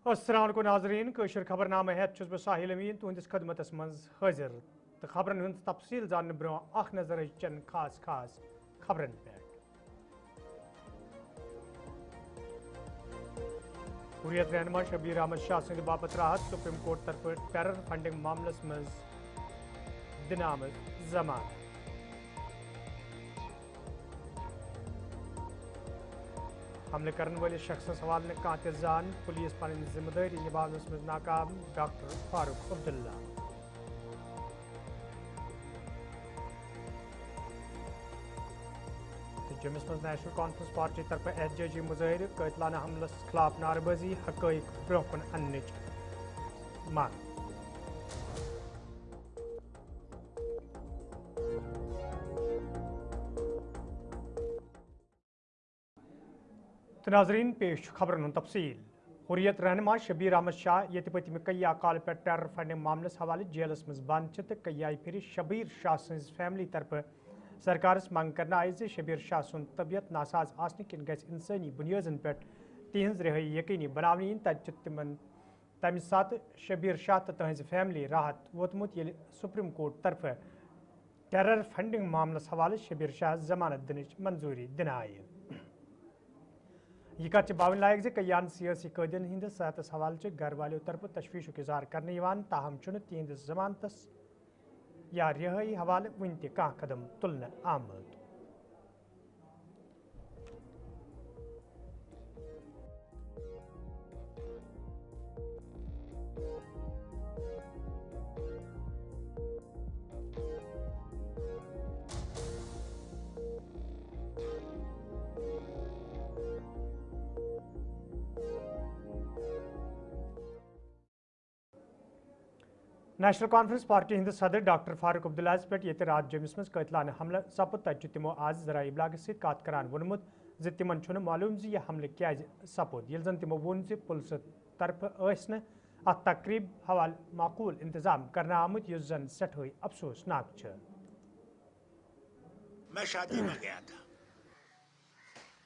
अस्सलाम वालेकुम नाज़रीन कशर खबरनामा हेत छुस बह साहिल अमीन तुहंदिस खदमतस मज हाजिर तो खबरन हुंद तफसील जानने ब्रो अख नजर चन खास खबरन पे हुर्रियत रहनुमा शबीर अहमद शाह सद बापत राहत सुप्रीम कोर्ट तरफ टेरर फंडिंग मामलस मज दिन आमद जमानत हमले करने वाले शख्स सवाल ने कहा जान पुलिस पर जिम्मेदारी निभाने में नाकाम डॉक्टर फारूक अब्दुल्ला जम्मू में नेशनल कॉन्फ्रेंस पार्टी तरफ एहतजाजी मुजाहिर कातिलाना हमलस खिलाफ नारेबाजी हक़ाइक़ ब्रोह अन्नच मांग तो नाजरीन पेश खबरन तफसील हुर्रियत रहनुमा शबीर अहमद शाह ये पतम कया काल पे टेरर फंडिंग मामलस हवाले जेलस मज बंद तो कया फिर शबीर शाह सज फैमिली तरफ सरकारस मंग करना आई जे शबीर शाह सुन तबियत नासाज आसने किन गस इंसानी बुनियादन पे तिहज रिहाई यकीनी बनावन इन तिमन तम सात शबीर शाह तो तहज फैमिली राहत वोतमुत ये सुप्रीम कोर्ट तरफ टेरर फंडिंग मामलस हवाले शबीर शाह जमानत दिन मंजूरी दिन आई यह कत बावन लायक जे कयान सियासी कैदियन हंद सेहत हवाले घर वालों तरफ तशवीश इजहार करने ताहम तिहंदिस जमानतस या रिहाई हवाले वन तह कदम तुलने आमद नेशनल कॉन्फ्रेंस पार्टी हंद सदर डॉक्टर फारूक अब्दुल्ला पे ये रात जम्मू में कातिलाना हमला सपुद तत तिमो आज जरा इबलाग सत करान वोनमुत जे तिमन मालूम जे यह हमले क्या सपुद ये जन तिमो वोन जे पुलिस तरफ अत तकरीब हवाल माकूल इंतजाम करना आमुत युस जन सठोई अफसोसनाक मैं शादी में गया था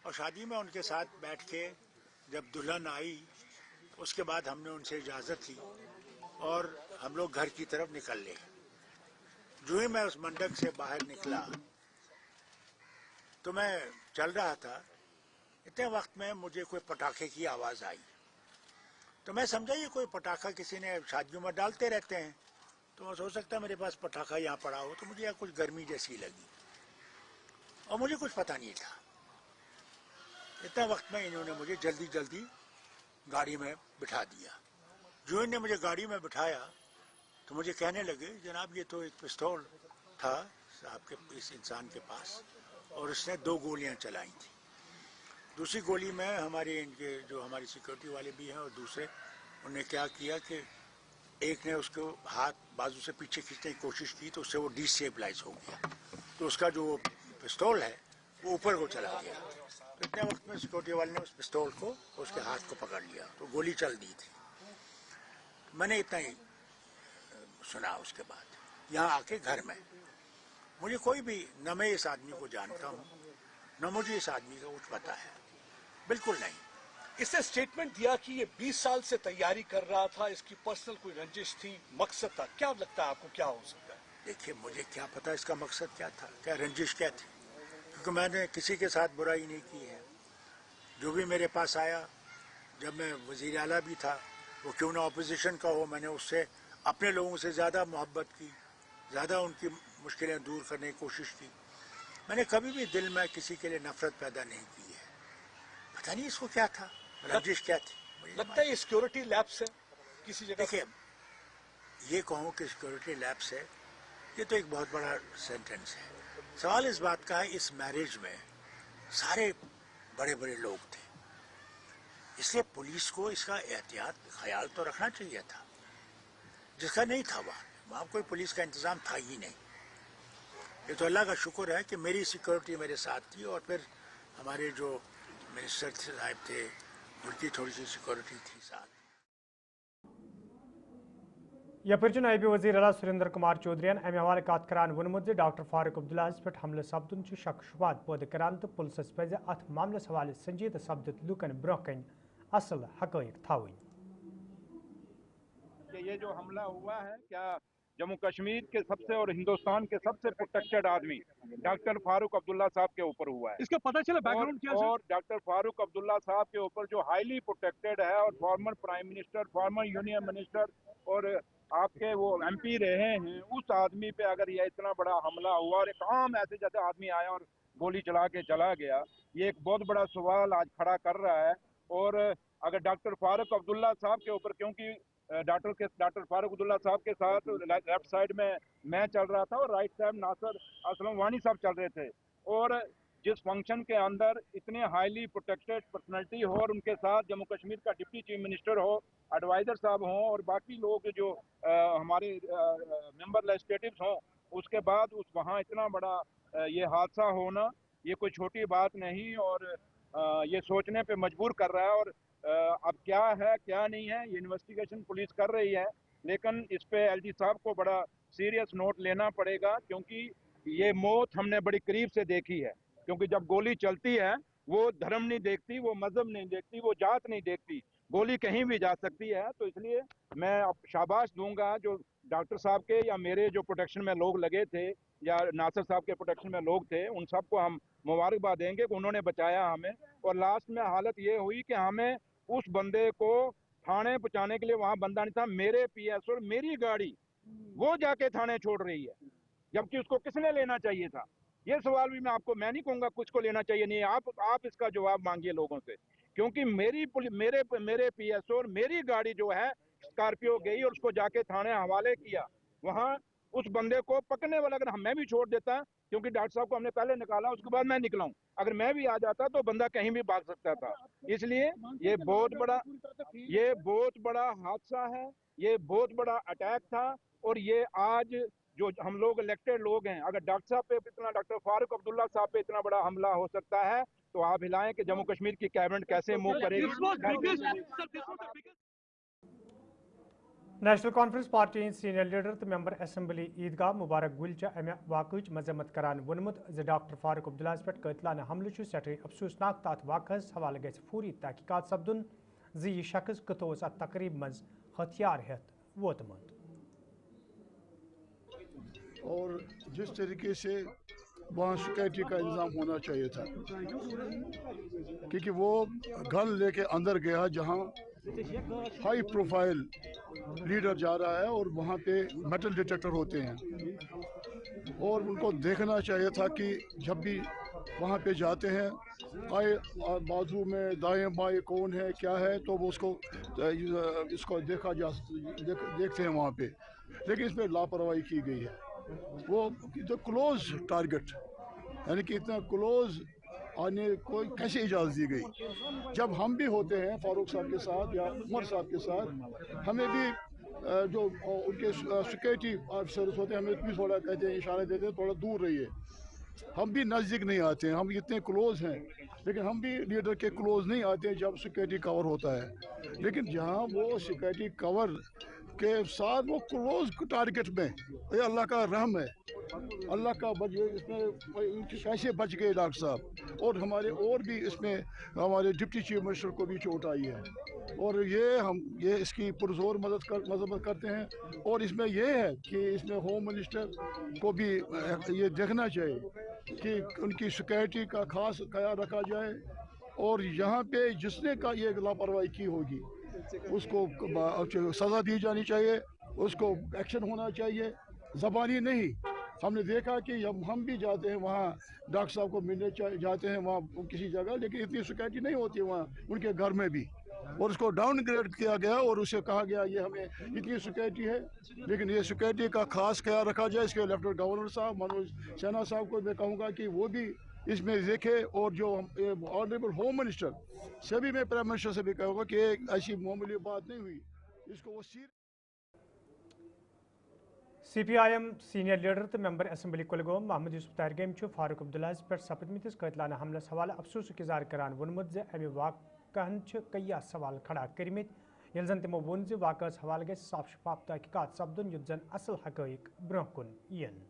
और शादी में उनके साथ बैठ के जब दुल्हन आई उसके बाद हमने उनसे इजाज़त ली और हम लोग घर की तरफ निकल ले। जो ही मैं उस मंडप से बाहर निकला तो मैं चल रहा था, इतने वक्त में मुझे कोई पटाखे की आवाज़ आई तो मैं समझा ये कोई पटाखा किसी ने शादियों में डालते रहते हैं, तो हो सकता है मेरे पास पटाखा यहाँ पड़ा हो, तो मुझे यहाँ कुछ गर्मी जैसी लगी और मुझे कुछ पता नहीं था। इतने वक्त में इन्होंने मुझे जल्दी जल्दी गाड़ी में बिठा दिया। जो इन्होंने मुझे गाड़ी में बिठाया तो मुझे कहने लगे जनाब ये तो एक पिस्तौल था आपके इस इंसान के पास और उसने 2 गोलियां चलाई थी। दूसरी गोली में हमारे इनके जो हमारी सिक्योरिटी वाले भी हैं और दूसरे उन्होंने क्या किया कि एक ने उसको हाथ बाजू से पीछे खींचने की कोशिश की तो उससे वो डिस्टेबलाइज हो गया, तो उसका जो पिस्तौल है वो ऊपर को चला गया। तो इतने वक्त में सिक्योरिटी वाले ने उस पिस्तौल को उसके हाथ को पकड़ लिया तो गोली चल दी थी। मैंने इतना ही सुना। उसके बाद यहाँ आके घर में मुझे कोई भी न मैं इस आदमी को जानता हूँ न मुझे इस आदमी का कुछ पता है, बिल्कुल नहीं। इसने स्टेटमेंट दिया कि ये 20 साल से तैयारी कर रहा था, इसकी पर्सनल कोई रंजिश थी, मकसद था। क्या लगता है आपको क्या हो सकता है? देखिए मुझे क्या पता इसका मकसद क्या था, क्या रंजिश क्या थी, क्योंकि मैंने किसी के साथ बुराई नहीं की है। जो भी मेरे पास आया, जब मैं वज़ीर आला भी था, वो क्यों ना अपोजिशन का हो, मैंने उससे अपने लोगों से ज़्यादा मोहब्बत की, ज़्यादा उनकी मुश्किलें दूर करने की कोशिश की। मैंने कभी भी दिल में किसी के लिए नफरत पैदा नहीं की है। पता नहीं इसको क्या था, रंजिश क्या थी। लगता है ये सिक्योरिटी लैब्स है किसी जगह। देखिए ये कहूँ कि सिक्योरिटी लैब्स है, ये तो एक बहुत बड़ा सेंटेंस है। सवाल इस बात का है, इस मैरिज में सारे बड़े बड़े लोग थे, इसलिए पुलिस को इसका एहतियात ख्याल तो रखना चाहिए था, जिसका नहीं था। वहाँ कोई पुलिस का इंतज़ाम था ही नहीं। ये तो अल्लाह का शुक्र है कि मेरी सिक्योरिटी मेरे साथ थी और फिर हमारे जो मिनिस्टर साहब थे उनकी थोड़ी सी सिक्योरिटी थी साथ। यपर नायब वज़ीर आला सुरेंद्र कुमार चौधरी अमे हवाले कत करान वोनमुत डॉक्टर फारूक अब्दुल्ला पे हमले सपदन शक शुबात पैदा करान तो पुलिस पज अत मामलस हवाले संजीदा सपदित लूकन ब्रोह कन असल हक़ाइक़ थावन। یہ جو حملہ ہوا ہے کیا جموں کشمیر کے سب سے اور ہندوستان کے سب سے پروٹیکٹڈ آدمی ڈاکٹر فاروق عبداللہ صاحب کے اوپر ہوا ہے. اس کا پتہ چلا بیک گراؤنڈ کیا ہے؟ اور ڈاکٹر فاروق عبداللہ صاحب کے اوپر جو ہائیلی پروٹیکٹڈ ہے اور former prime minister, former union minister اور آپ کے وہ ایم پی رہے ہیں، اس آدمی پہ اگر یہ اتنا بڑا حملہ ہوا اور ایک عام ایسے جیسے آدمی آیا اور گولی چلا کے چلا گیا، یہ ایک بہت بڑا سوال آج کھڑا کر رہا ہے. اور اگر ڈاکٹر فاروق عبداللہ صاحب کے اوپر، کیونکہ ڈاکٹر فاروق عبداللہ صاحب کے ساتھ لیفٹ سائڈ میں چل رہا تھا اور رائٹ سائڈ ناصر اسلم وانی صاحب چل رہے تھے، اور جس فنکشن کے اندر اتنے ہائیلی پروٹیکٹڈ پرسنالٹی ہو اور ان کے ساتھ جموں کشمیر کا ڈپٹی چیف منسٹر ہو، ایڈوائزر صاحب ہوں اور باقی لوگ جو ہمارے ممبر لیجسلیٹیوز ہوں، اس کے بعد وہاں اتنا بڑا یہ حادثہ ہونا یہ کوئی چھوٹی بات نہیں، اور یہ سوچنے پہ مجبور کر رہا ہے. اور اب کیا ہے کیا نہیں ہے یہ انویسٹیگیشن پولیس کر رہی ہے، لیکن اس پہ ایل جی صاحب کو بڑا سیریس نوٹ لینا پڑے گا، کیونکہ یہ موت ہم نے بڑی قریب سے دیکھی ہے. کیونکہ جب گولی چلتی ہے وہ دھرم نہیں دیکھتی، وہ مذہب نہیں دیکھتی، وہ جات نہیں دیکھتی، گولی کہیں بھی جا سکتی ہے. تو اس لیے میں شاباش دوں گا جو ڈاکٹر صاحب کے یا میرے جو پروٹیکشن میں لوگ لگے تھے یا ناصر صاحب کے پروٹیکشن میں لوگ تھے، ان سب کو ہم مبارکباد دیں گے کہ انہوں نے بچایا ہمیں. اور لاسٹ میں حالت یہ ہوئی کہ ہمیں اس بندے کو تھانے پہنچانے کے لیے وہاں بندہ نہیں تھا، میرے پی ایس اور میری گاڑی وہ جا کے تھانے چھوڑ رہی ہے، جبکہ اس کو کس نے لینا چاہیے تھا. یہ سوال بھی میں نہیں کہوں گا کچھ کو لینا چاہیے نہیں، آپ اس کا جواب مانگیے لوگوں سے، کیونکہ میرے پی ایس او اور میری گاڑی جو ہے اسکارپیو گئی اور اس کو جا کے تھانے حوالے کیا. وہاں اس بندے کو پکڑنے والا اگر میں بھی چھوڑ دیتا، کیونکہ ڈاکٹر صاحب کو ہم نے پہلے نکالا، اس کے بعد میں نکلا ہوں، اگر میں بھی آ جاتا تو بندہ کہیں بھی بھاگ سکتا تھا. اس لیے یہ بہت بڑا حادثہ ہے، یہ بہت بڑا اٹیک تھا. اور یہ آج جو ہم لوگ الیکٹڈ لوگ ہیں، اگر ڈاکٹر صاحب پہ ڈاکٹر فاروق عبداللہ صاحب پہ اتنا بڑا حملہ ہو سکتا ہے تو آپ ہلائیں کہ جموں کشمیر کی کیبنٹ کیسے موو کرے گی. National conference party senior leader تو ممبر اسمبلی عیدگاہ مبارک گل امہ واقعہ مذمت کران وونمت ز ڈاکٹر فاروق عبداللہ پہ قاتلانہ حملہ سٹھے افسوسناک تات واقعہ حوالہ گژھِ فوری تحقیقات سپدن زِ یہ شخص کتو ات تقریب مز ہتھیار ہتھ ووتمت. اور جس طریقے سے وہاں سیکورٹی کا انتظام ہونا چاہیے تھا، کیونکہ وہ گن لے کے اندر گیا جہاں ہائی پروفائل لیڈر جا رہا ہے اور وہاں پہ میٹل ڈیٹیکٹر ہوتے ہیں، اور ان کو دیکھنا چاہیے تھا کہ جب بھی وہاں پہ جاتے ہیں بازو میں دائیں بائیں کون ہے کیا ہے، تو وہ اس کو دیکھتے ہیں وہاں پہ. لیکن اس میں لاپرواہی کی گئی ہے. وہ کلوز ٹارگٹ یعنی کہ اتنا کلوز آنے کو کیسے اجازت دی گئی؟ جب ہم بھی ہوتے ہیں فاروق صاحب کے ساتھ یا عمر صاحب کے ساتھ، ہمیں بھی جو ان کے سیکورٹی آفیسرز ہوتے ہیں ہمیں بھی تھوڑا کہتے ہیں، اشارے دیتے ہیں تھوڑا دور رہیے. ہم بھی نزدیک نہیں آتے ہیں، ہم اتنے کلوز ہیں، لیکن ہم بھی لیڈر کے کلوز نہیں آتے جب سیکورٹی کور ہوتا ہے. لیکن جہاں وہ سیکورٹی کور کے ساتھ وہ کلوز ٹارگٹ میں، یہ اللہ کا رحم ہے، اللہ کا اس میں کیسے بچ گئے ڈاکٹر صاحب. اور ہمارے اور بھی اس میں ہمارے ڈپٹی چیف منسٹر کو بھی چوٹ آئی ہے، اور یہ اس کی پرزور مذمت کرتے ہیں. اور اس میں یہ ہے کہ اس میں ہوم منسٹر کو بھی یہ دیکھنا چاہیے کہ ان کی سیکورٹی کا خاص خیال رکھا جائے، اور یہاں پہ جس نے کا یہ لاپرواہی کی ہوگی اس کو سزا دی جانی چاہیے، اس کو ایکشن ہونا چاہیے، زبانی نہیں. ہم نے دیکھا کہ ہم بھی جاتے ہیں وہاں ڈاکٹر صاحب کو ملنے جاتے ہیں وہاں کسی جگہ، لیکن اتنی سیکورٹی نہیں ہوتی وہاں ان کے گھر میں بھی، اور اس کو ڈاؤن گریڈ کیا گیا اور اسے کہا گیا یہ ہمیں اتنی سیکورٹی ہے. لیکن یہ سیکورٹی کا خاص خیال رکھا جائے. اس کے لیفٹیننٹ گورنر صاحب منوج سنہا صاحب کو میں کہوں گا کہ وہ بھی اس میں دیکھے، اور جو آنریبل ہوم منسٹر سے بھی میں پرائم منسٹر سے بھی کہوں گا کہ ایسی معمولی بات نہیں ہوئی، اس کو وہ سی پی آئی ایم سینئر لیڈر تو ممبر اسمبلی کلگوم محمد یوسف تارگیم فاروق عبداللہ پہ سپدمتس قاتلانہ حملس حوالہ افسوس اظہار کران وونمت ز امہ واقعہن کیا سوال کھڑا کرمت، یل زن تمو وون ز واقعس حوالہ گژھِ صاف شفاف تحقیقات سپدن یُتھ زن اصل حقائق برونٛہہ کن ین.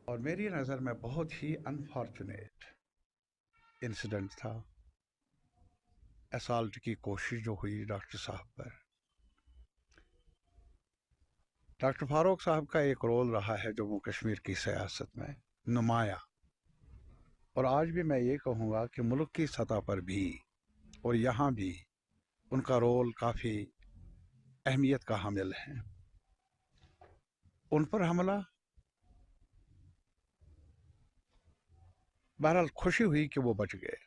اور میری نظر میں بہت ہی انفارچونیٹ انسیڈنٹ تھا، اسالٹ کی کوشش جو ہوئی ڈاکٹر صاحب پر. डॉक्टर फारूक साहब का एक रोल रहा है जम्मू कश्मीर की सियासत में नुमाया, और आज भी मैं ये कहूँगा कि मुल्क की सतह पर भी और यहाँ भी उनका रोल काफ़ी अहमियत का हामिल है। उन पर हमला, बहरहाल खुशी हुई कि वो बच गए,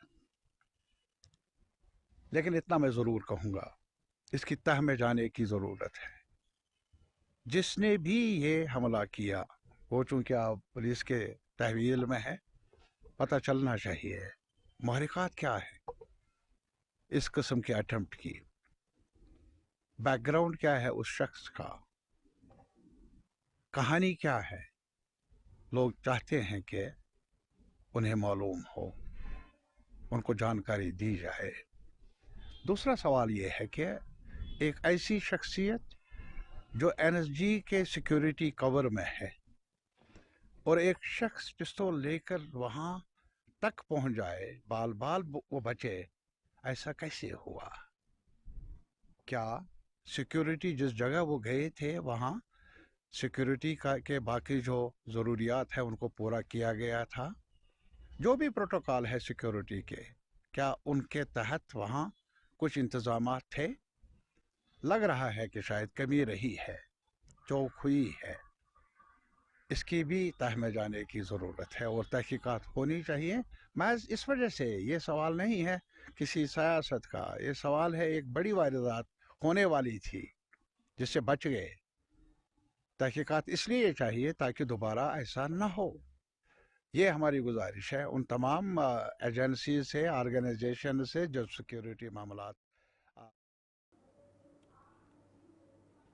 लेकिन इतना मैं ज़रूर कहूँगा, इसकी तह में जाने की ज़रूरत है। जिसने भी ये हमला किया वो चूँकि आप पुलिस के तहवील में है, पता चलना चाहिए महरिकात क्या है इस किस्म के अटेम्प्ट की, बैकग्राउंड क्या है उस शख्स का, कहानी क्या है। लोग चाहते हैं कि उन्हें मालूम हो, उनको जानकारी दी जाए। दूसरा सवाल ये है कि एक ऐसी शख्सियत जो एनएसजी के सिक्योरिटी कवर में है और एक शख्स पिस्तौल लेकर वहाँ तक पहुँच जाए, बाल बाल वो बचे, ऐसा कैसे हुआ? क्या सिक्योरिटी जिस जगह वो गए थे वहाँ सिक्योरिटी के बाकी जो ज़रूरियात है उनको पूरा किया गया था? जो भी प्रोटोकॉल है सिक्योरिटी के, क्या उनके तहत वहाँ कुछ इंतज़ामात थे? लग रहा है कि शायद कमी रही है, चौक हुई है। इसकी भी तह में जाने की ज़रूरत है और तहकीकात होनी चाहिए। मैं इस वजह से ये सवाल नहीं है किसी सियासत का, ये सवाल है एक बड़ी वारदात होने वाली थी जिससे बच गए। तहकीकात इसलिए चाहिए ताकि दोबारा ऐसा न हो। ये हमारी गुजारिश है उन तमाम एजेंसी से, ऑर्गेनाइजेशन से जो सिक्योरिटी मामलात।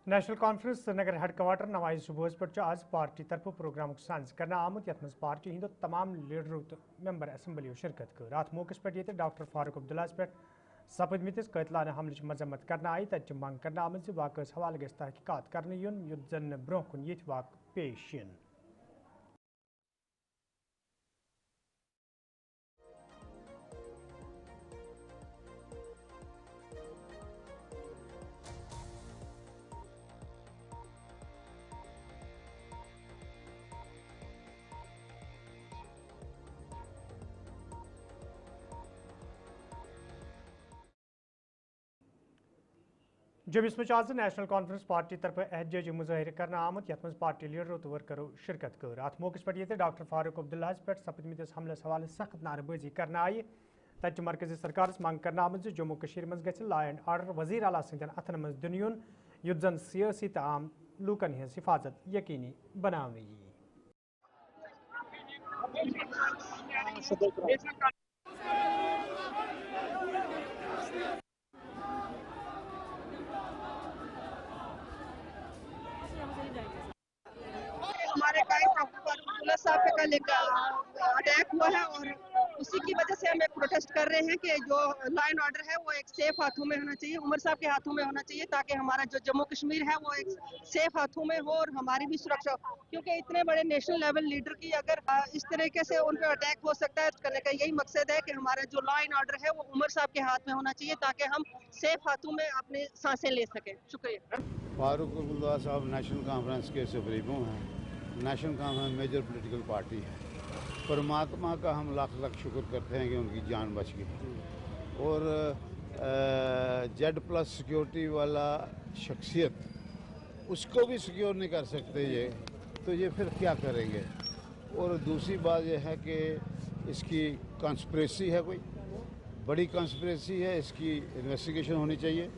National conference Srinagar head quarter Nawaz सुबह पे आज पार्टी तरफ प्रोग्राम साज कर आमुत यथ मज पार्टी हिंदो तमाम लीडर मेंबर असम्बली शिरकत कर। अत मौके पे डॉक्टर फारूक अब्दुल्ला पे सपदमिस कतलाना हमल मजम्मत करना आई, तत मंग कर आमत वाक़ हवाले गस तहकीकात करने युन युत जन ब्रोह कुन ये वाक़ पेश इन। जमिस में आज नेशनल कॉन्फ्रेंस पार्टी तरफ एहतजाजी मुजाहिर करना आमत यथ मज पार्टी लीडरों तो वर्करों शिरकत कर। अत मौके पे डॉक्टर फारूक अब्दुल्ला पे सपदमिस हमलस हवाले सख्त नारेबाजी करना आई, तत मरकजी सरकार मंग कर आमत जम्मू कश्मीर मज गि लॉ एंड ऑर्डर वजीर आला सदन अथन मज दिन युन युत जन सियासी तो आम लूकन हज हिफाजत यकीनी बनावी। हमारे अब्दुल्ला साहब पे कल एक अटैक हुआ है और उसी की वजह से हम एक प्रोटेस्ट कर रहे हैं कि जो लॉ एंड ऑर्डर है वो एक सेफ हाथों में होना चाहिए, उमर साहब के हाथों में होना चाहिए, ताकि हमारा जो जम्मू कश्मीर है वो एक सेफ हाथों में हो और हमारी भी सुरक्षा हो। क्योंकि इतने बड़े नेशनल लेवल लीडर की अगर इस तरीके से उन पर अटैक हो सकता है, करने का यही मकसद है कि हमारा जो लॉ एंड ऑर्डर है वो उमर साहब के हाथ में होना चाहिए, ताकि हम सेफ हाथों में अपनी सांसें ले सकें। शुक्रिया। फारूक अब्दुल्ला साहब नेशनल कॉन्फ्रेंस के सुप्रीमो हैं। National Conference major political party है। परमात्मा का हम लाख लाख शुक्र करते हैं कि उनकी जान बच गई। और Z+ सिक्योरिटी वाला शख्सियत उसको भी सिक्योर नहीं कर सकते ये, तो ये फिर क्या करेंगे। और दूसरी बात यह है कि इसकी कॉन्स्पिरेसी है, कोई बड़ी कॉन्स्पिरेसी है, इसकी इन्वेस्टिगेशन होनी चाहिए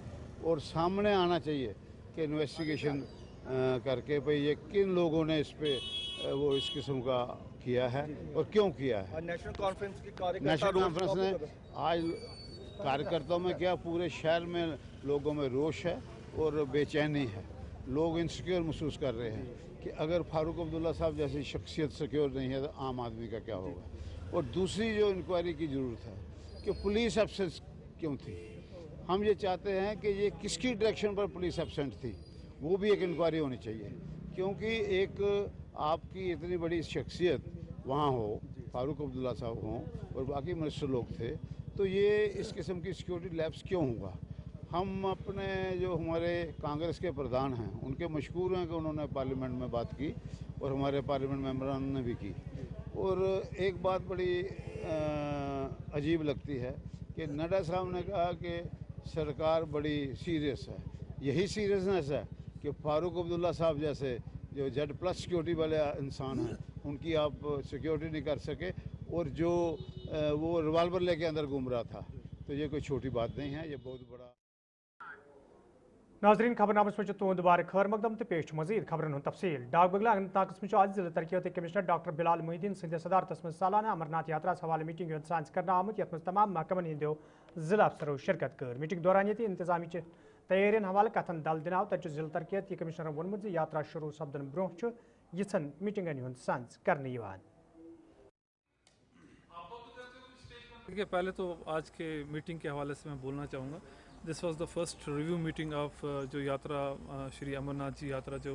और सामने आना चाहिए कि इन्वेस्टिगेशन करके भाई ये किन लोगों ने इस पे वो इस किस्म का किया है और क्यों किया है। नेशनल कॉन्फ्रेंस ने आज कार्यकर्ताओं में क्या पूरे शहर में लोगों में रोष है और बेचैनी है। लोग इनसिक्योर महसूस कर रहे हैं कि अगर फारूक अब्दुल्ला साहब जैसी शख्सियत सिक्योर नहीं है तो आम आदमी का क्या होगा। और दूसरी जो इंक्वायरी की ज़रूरत है कि पुलिस एब्सेंस क्यों थी। हम ये चाहते हैं कि ये किसकी डायरेक्शन पर पुलिस एब्सेंट थी, वो भी एक इंक्वायरी होनी चाहिए। क्योंकि एक आपकी इतनी बड़ी शख्सियत वहाँ हो, फारूक अब्दुल्ला साहब हों और बाकी मिनिस्टर लोग थे, तो ये इस किस्म की सिक्योरिटी लैप्स क्यों होगा। हम अपने जो हमारे कांग्रेस के प्रधान हैं उनके मशहूर हैं कि उन्होंने पार्लियामेंट में बात की और हमारे पार्लियामेंट मेंबरान ने भी की। और एक बात बड़ी अजीब लगती है कि नड्डा साहब ने कहा कि सरकार बड़ी सीरियस है। यही सीरियसनेस है कि फारूक अब्दुल्ला साहब जैसे जो Z+ सिक्योरिटी वाले इंसान हैं उनकी आप सिक्योरिटी नहीं कर सके, और जो वो रिवाल्वर लेके अंदर घूम रहा था। तो ये कोई छोटी बात नहीं है, ये बहुत बड़ा। नाजरीन खबरनामस में तुंद बार खैर मकदम तो पेश मजीद खबरन हूं तफसील डाक बगला अनंतनाग में आज जिला तरक्याती कमिश्नर डॉक्टर बिलाल मोहिद्दीन सिंध सदारत में सालाना अमरनाथ यात्रा हवाले मीटिंग सांस कर आमुत यथ तमाम महकमन हिंदो जिला अफसरों शिरकत कर। मीटिंग दौरान ये इंतजामी तैयारियन हवाले कथन दल दिन आव तक जिला तरक्याती कमिश्नर वोनमुत यात्रा शुरू सपदन ब्रोह यन मीटिंगन हूं सांस करने। देखिए, पहले तो आज के मीटिंग के हवाले से मैं बोलना चाहूँगा, this was the first review meeting of जो यात्रा श्री अमरनाथ जी यात्रा जो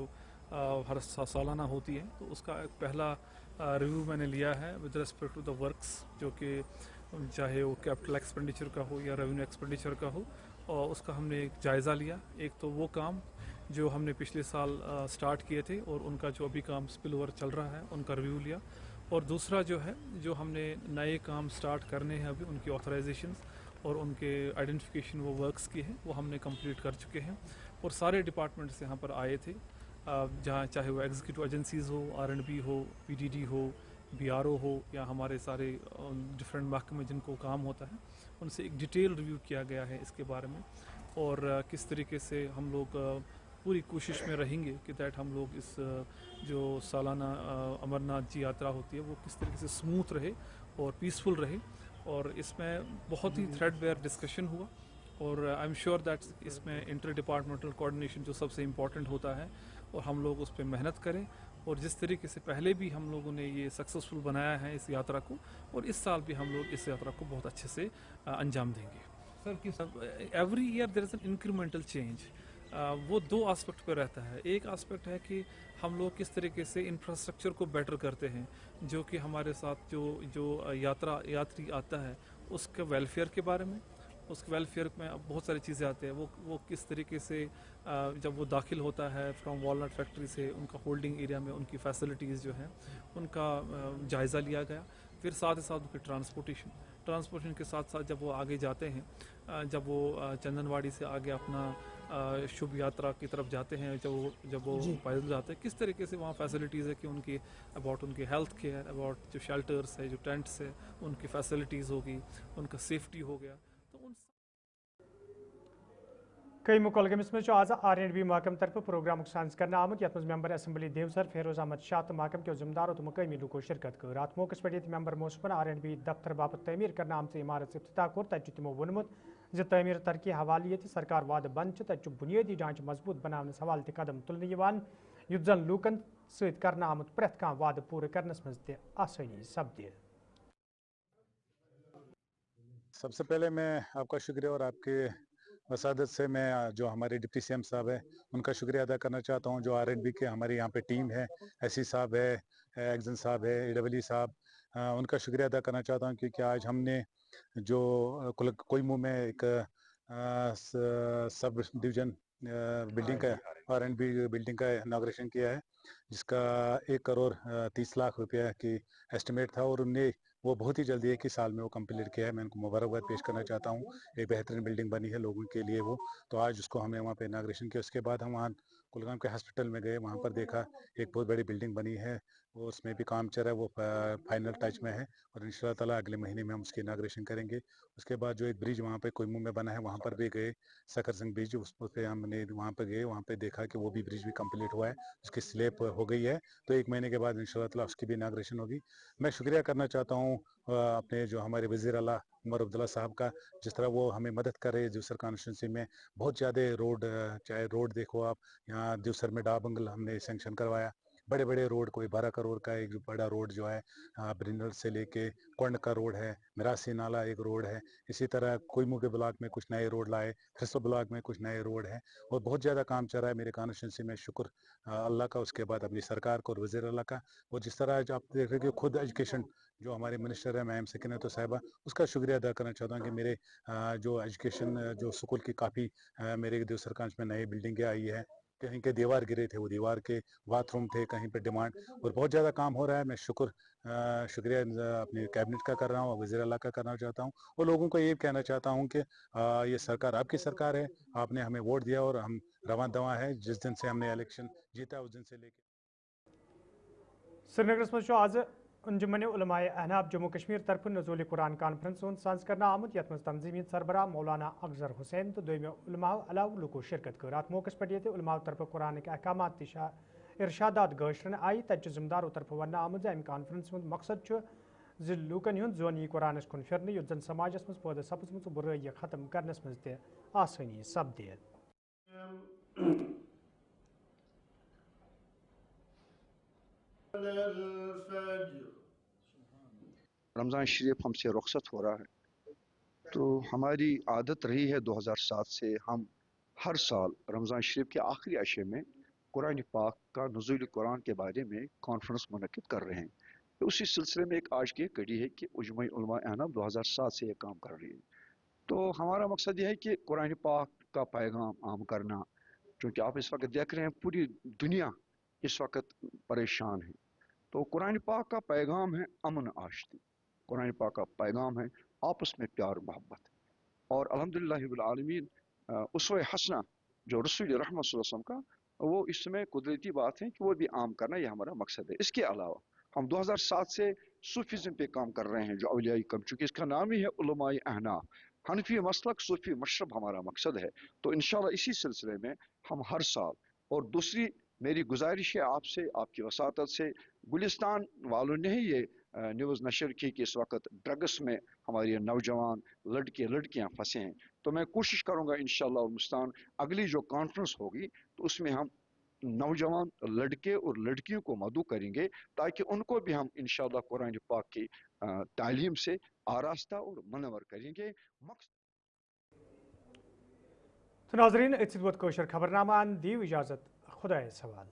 हर सालाना होती है, तो उसका एक पहला रिव्यू मैंने लिया है with respect to the works, जो कि चाहे वो कैपिटल एक्सपेंडिचर का हो या रेवेन्यू एक्सपेंडिचर का हो, और उसका हमने एक जायज़ा लिया। एक तो वो काम जो हमने पिछले साल स्टार्ट किए थे और उनका जो अभी काम स्पिल ओवर चल रहा है उनका रिव्यू लिया, और दूसरा जो है जो हमने नए काम स्टार्ट करने हैं अभी उनकी ऑथराइजेशंस और उनके आइडेंटिफिकेशन वो वर्क्स की हैं वो हमने कंप्लीट कर चुके हैं। और सारे डिपार्टमेंट्स यहाँ पर आए थे, जहाँ चाहे वो एग्जीक्यूटिव एजेंसीज़ हो, R&B हो, PDD हो, BRO हो, या हमारे सारे डिफरेंट महकमे जिनको काम होता है, उनसे एक डिटेल रिव्यू किया गया है इसके बारे में, और किस तरीके से हम लोग पूरी कोशिश में रहेंगे कि दैट हम लोग इस जो सालाना अमरनाथ जी यात्रा होती है वो किस तरीके से स्मूथ रहे और पीसफुल रहे। और इसमें बहुत ही थ्रेडवेयर डिस्कशन हुआ, और आई एम श्योर दैट इसमें इंटर डिपार्टमेंटल कोऑर्डिनेशन जो सबसे इम्पॉर्टेंट होता है, और हम लोग उस पर मेहनत करें, और जिस तरीके से पहले भी हम लोगों ने ये सक्सेसफुल बनाया है इस यात्रा को, और इस साल भी हम लोग इस यात्रा को बहुत अच्छे से अंजाम देंगे। सर किस every year there is an incremental change, वो दो एस्पेक्ट पर रहता है। एक एस्पेक्ट है कि हम लोग किस तरीके से इंफ्रास्ट्रक्चर को बेटर करते हैं, जो कि हमारे साथ जो यात्री आता है उसके वेलफेयर के बारे में, उसके वेलफेयर में अब बहुत सारी चीज़ें आती हैं, वो किस तरीके से जब वो दाखिल होता है फ्रॉम वॉलनट फैक्ट्री से, उनका होल्डिंग एरिया में उनकी फैसिलिटीज़ जो हैं उनका जायज़ा लिया गया। फिर साथ ही साथ उनकी ट्रांसपोर्टेशन के साथ साथ जब वो आगे जाते हैं, जब वो चंदनवाड़ी से आगे अपना शुभ यात्रा की तरफ जाते हैं, जब वो पैदल जाते हैं, किस तरीके से वहाँ फैसिलिटीज़ है कि उनकी अबाउट उनके हेल्थ केयर, अबाउट जो शेल्टर्स है, जो टेंट्स है, उनकी फैसिलिटीज़ होगी, उनका सेफ्टी हो गया। तो उन कई मुकलगमिस में आज R&B महकम तरफ प्रोग्राम सांस करना आमुत यथ मेंबर असम्बली देवसर फेरोज अहमद शाह तो महकम के जिम्मेदारों तो मकमी लूको शिरकत कर। रात मौके पे मेंबर मोसफन R&B दफ्तर बाबत तमीर करना आमत इमारत इफ्तिताह कोर तक तमो वोनमुत ज तमीर तरक्की हवाले ये सरकार वाद बंद तक बुनियादी ढांचे मजबूत बनाने हवाले कदम तुलन युद्ध जन लूकन सत करना आमुत प्रेथ कह वाद पूरे करनस मज ते आसानी सपदे। सबसे पहले मैं आपका शुक्रिया और आपके वसादत से मैं जो हमारे डिप्टी CM साहब है उनका शुक्रिया अदा करना चाहता हूं। जो R&B के हमारे यहाँ पे टीम है, SC साहब है, एक्जन साहब है, AWE साहब, उनका शुक्रिया अदा करना चाहता हूं, क्योंकि आज हमने जो कोईमू में एक सब डिवीज़न बिल्डिंग का R&B बिल्डिंग का इनाग्रेशन किया है, जिसका 1 करोड़ 30 लाख रुपया की एस्टिमेट था, और उनने वो बहुत ही जल्दी एक ही साल में वो कंप्लीट किया है। मैं उनको मुबारकबाद पेश करना चाहता हूँ। एक बेहतरीन बिल्डिंग बनी है लोगों के लिए वो, तो आज उसको हमने वहाँ पे इनाग्रेशन किया। उसके बाद हम वहाँ कुलगाम के हॉस्पिटल में गए, वहाँ पर देखा एक बहुत बड़ी बिल्डिंग बनी है, वो उसमें भी काम चल रहा है, वो फाइनल टच में है, और इंशाअल्लाह ताला अगले महीने में हम उसकी इनाग्रेशन करेंगे। उसके बाद जो एक ब्रिज वहाँ पे कोईमू में बना है, वहाँ पर भी गए, सकर सिंह ब्रिज, उस पर हमने वहाँ पर गए, वहाँ पे देखा कि वो भी ब्रिज भी कंप्लीट हुआ है, उसकी स्लेब हो गई है, तो 1 महीने के बाद इंशाअल्लाह ताला उसकी भी इनाग्रेशन होगी। मैं शुक्रिया करना चाहता हूँ अपने जो हमारे वज़ीर आला उमर अब्दुल्ला साहब का, जिस तरह वो हमें मदद कर रहे हैं दिवसर कॉन्स्टिट्यूंसी में। बहुत ज़्यादा रोड, चाहे रोड देखो आप, यहाँ दिवसर में डाबंगल हमने सेंक्शन करवाया, बड़े बड़े रोड, कोई 12 करोड़ का एक बड़ा रोड जो है ब्रिनल से लेके कोंड का रोड है, मिरासी नाला एक रोड है, इसी तरह कोईमू के ब्लॉक में कुछ नए रोड लाए, खिस्सो ब्लॉक में कुछ नए रोड हैं और बहुत ज़्यादा काम चल रहा है मेरे कॉन्स्टिट्यूंसी में। शुक्र अल्लाह का, उसके बाद अपनी सरकार को और वज़ीर अल्लाह का। और जिस तरह आज आप देख रहे हैं कि खुद एजुकेशन जो हमारे मिनिस्टर है मैम सकीनत साहिबा, उसका शुक्रिया अदा करना चाहता हूँ कि मेरे जो एजुकेशन जो स्कूल की काफ़ी मेरे देवसरकांज में नई बिल्डिंगें आई है, कहीं के दीवार गिरे थे वो दीवार के बाथरूम थे, कहीं पे डिमांड, और बहुत ज़्यादा काम हो रहा है। मैं शुक्रिया अपनी कैबिनेट का कर रहा हूँ, वज़ीर अल्लाह का करना चाहता हूँ और लोगों को ये कहना चाहता हूँ कि ये सरकार आपकी सरकार है, आपने हमें वोट दिया और हम रवां दवा है। जिस दिन से हमने इलेक्शन जीता उस दिन से लेकर श्रीनगर मज आज अंजुमन उलमाए अहनाब जम्मू कश्मीर तरफ नज़ुल कुरान कॉन्फ्रेंस साज कर आमुत यथ तंजीमी सरबराह मौलाना अफजर हुसैन तो दोम उलमा अलाव लुको शिरकत कर। अत मौके पे ये उलमा तरफ कुरान अहकाम इरशादात गशरन आई तत जिम्मेदारों तरफ वन आमुत अम कॉन्फ्रेंस मकसद लूकन हुंद जोनी कुरान कुन फिर युत जन समाजस मज पैदा सपजम बुराई खत्म करनस मज आसानी सपदे। रमज़ान शरीफ हमसे रुखसत हो रहा है, तो हमारी आदत रही है 2007 से हम हर साल रमज़ान शरीफ के आखिरी अशे में कुरान पाक का नुज़ूल कुरान के बारे में कॉन्फ्रेंस मुनक़िद कर रहे हैं। तो उसी सिलसिले में एक आज की कड़ी है कि उजमा उलमा अहनाब 2007 से ये काम कर रही है। तो हमारा मकसद ये है कि कुरान पाक का पैगाम आम करना, क्योंकि आप इस वक्त देख रहे हैं पूरी दुनिया इस वक्त परेशान है। तो कुरान पाक का पैगाम है अमन आशती, कुरान पाक का पैगाम है आपस में प्यार मोहब्बत। और अल्हम्दुलिल्लाह रब्बिल आलमीन उसवे हसना जो रसूल रहमत सल्लल्लाहु अलैहि वसल्लम का, वो इसमें कुदरती बात है कि वो भी आम करना, ये हमारा मकसद है। इसके अलावा हम 2007 से सूफीज़म पे काम कर रहे हैं, जो औलियाई कम, चूँकि इसका नाम ही है उलमाए अहनाफ, हनफी मसलक सूफी मशरब हमारा मकसद है। तो इंशाल्लाह इसी सिलसिले में हम हर साल, और दूसरी मेरी गुजारिश है आपसे, आपकी वसातत से, गुलिस्तान वालों ने ही ये न्यूज़ नशर की कि इस वक्त ड्रग्स में हमारे नौजवान लड़के लड़कियां फंसे हैं। तो मैं कोशिश करूंगा इंशाअल्लाह मुस्तान अगली जो कॉन्फ्रेंस होगी तो उसमें हम नौजवान लड़के और लड़कियों को मदऊ करेंगे, ताकि उनको भी हम इंशाअल्लाह कुरान पाक की तालीम से आरास्ता और मनवर करेंगे। तो नाज़रीन खबरनामा दी इजाज़त, खुदा सवाल।